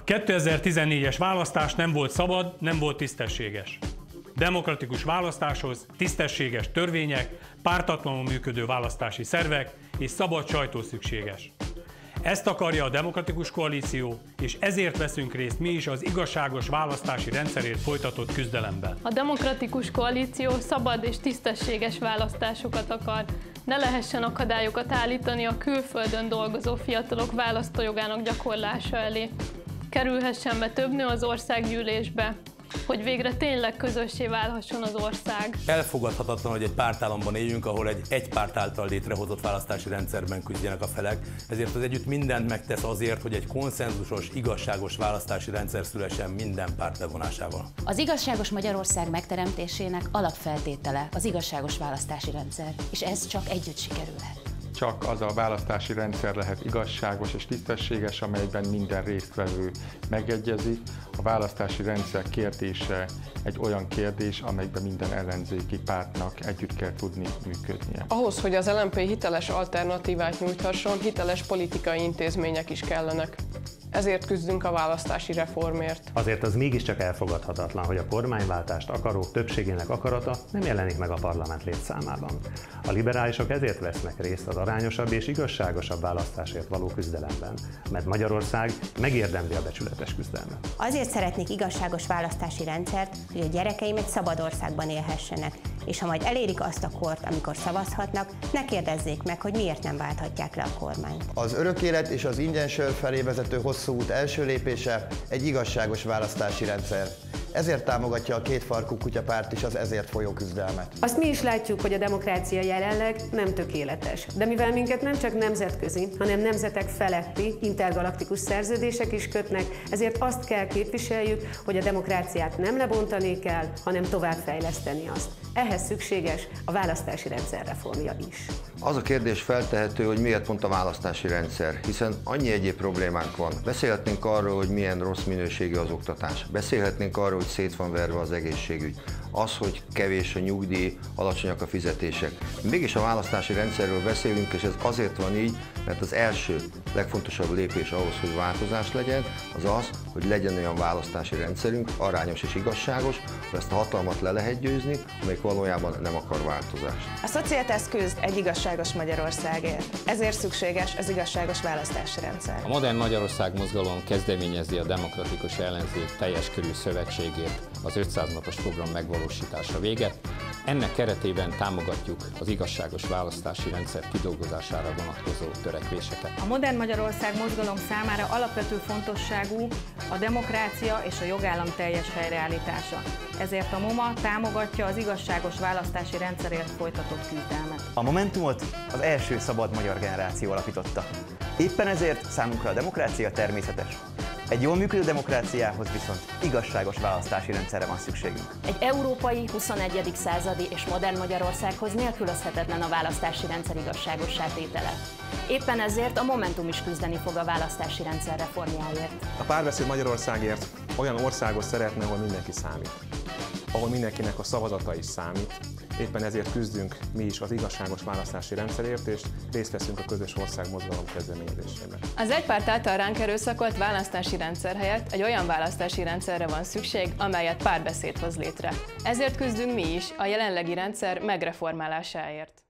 2014-es választás nem volt szabad, nem volt tisztességes. Demokratikus választáshoz tisztességes törvények, pártatlanul működő választási szervek és szabad sajtó szükséges. Ezt akarja a Demokratikus Koalíció, és ezért veszünk részt mi is az igazságos választási rendszerért folytatott küzdelemben. A Demokratikus Koalíció szabad és tisztességes választásokat akar. Ne lehessen akadályokat állítani a külföldön dolgozó fiatalok választójogának gyakorlása elé. Kerülhessen be több nő az országgyűlésbe, hogy végre tényleg közössé válhasson az ország. Elfogadhatatlan, hogy egy pártállamban éljünk, ahol egy párt által létrehozott választási rendszerben küzdjenek a felek, ezért az együtt mindent megtesz azért, hogy egy konszenzusos, igazságos választási rendszer szülessen minden párt bevonásával. Az igazságos Magyarország megteremtésének alapfeltétele az igazságos választási rendszer, és ez csak együtt sikerülhet. Csak az a választási rendszer lehet igazságos és tisztességes, amelyben minden résztvevő megegyezik. A választási rendszer kérdése egy olyan kérdés, amelyben minden ellenzéki pártnak együtt kell tudni működnie. Ahhoz, hogy az LMP hiteles alternatívát nyújthasson, hiteles politikai intézmények is kellenek. Ezért küzdünk a választási reformért. Azért az mégiscsak elfogadhatatlan, hogy a kormányváltást akarók többségének akarata nem jelenik meg a parlament létszámában. A liberálisok ezért vesznek részt az arányosabb és igazságosabb választásért való küzdelemben, mert Magyarország megérdemli a becsületes küzdelmet. Azért szeretnék igazságos választási rendszert, hogy a gyerekeim egy szabad országban élhessenek, és ha majd elérik azt a kort, amikor szavazhatnak, ne kérdezzék meg, hogy miért nem válthatják le a kormányt. Az örök élet és az ingyen sör felé vezető hosszú út első lépése egy igazságos választási rendszer. Ezért támogatja a kétfarkú kutyapárt is az ezért folyó küzdelmet. Azt mi is látjuk, hogy a demokrácia jelenleg nem tökéletes. De mivel minket nem csak nemzetközi, hanem nemzetek feletti intergalaktikus szerződések is kötnek, ezért azt kell képviseljük, hogy a demokráciát nem lebontani kell, hanem továbbfejleszteni azt. Ehhez szükséges a választási rendszer reformja is. Az a kérdés feltehető, hogy miért pont a választási rendszer, hiszen annyi egyéb problémánk van. Beszélhetnénk arról, hogy milyen rossz minőségű az oktatás. Beszélhetnénk arról, hogy szét van verve az egészségügy. Az, hogy kevés a nyugdíj, alacsonyak a fizetések. Mégis a választási rendszerről beszélünk, és ez azért van így, mert az első legfontosabb lépés ahhoz, hogy változás legyen, az az, hogy legyen olyan választási rendszerünk, arányos és igazságos, hogy ezt a hatalmat le lehet győzni, amelyik valójában nem akar változást. A Szociáltesz küzd egy igazságos Magyarországért. Ezért szükséges az igazságos választási rendszer. A Modern Magyarország mozgalom kezdeményezi a Demokratikus Ellenzék teljes körű szövetségét az 500 napos program megvalósítása véget. Ennek keretében támogatjuk az igazságos választási rendszer kidolgozására vonatkozó törekvéseket. A Modern Magyarország mozgalom számára alapvető fontosságú a demokrácia és a jogállam teljes helyreállítása. Ezért a MOMA támogatja az igazságos választási rendszerért folytatott küzdelmet. A Momentumot az első szabad magyar generáció alapította. Éppen ezért számunkra a demokrácia természetes. Egy jól működő demokráciához viszont igazságos választási rendszerre van szükségünk. Egy európai, 21. századi és modern Magyarországhoz nélkülözhetetlen a választási rendszer igazságos tétele. Éppen ezért a Momentum is küzdeni fog a választási rendszer reformjáért. A Párbeszéd Magyarországért olyan országot szeretne, ahol mindenki számít. Ahol mindenkinek a szavazata is számít. Éppen ezért küzdünk mi is az igazságos választási rendszerért, és részt veszünk a közös országmozgalom kezdeményezésében. Az egy párt által ránk erőszakolt választási rendszer helyett egy olyan választási rendszerre van szükség, amelyet párbeszéd hoz létre. Ezért küzdünk mi is a jelenlegi rendszer megreformálásáért.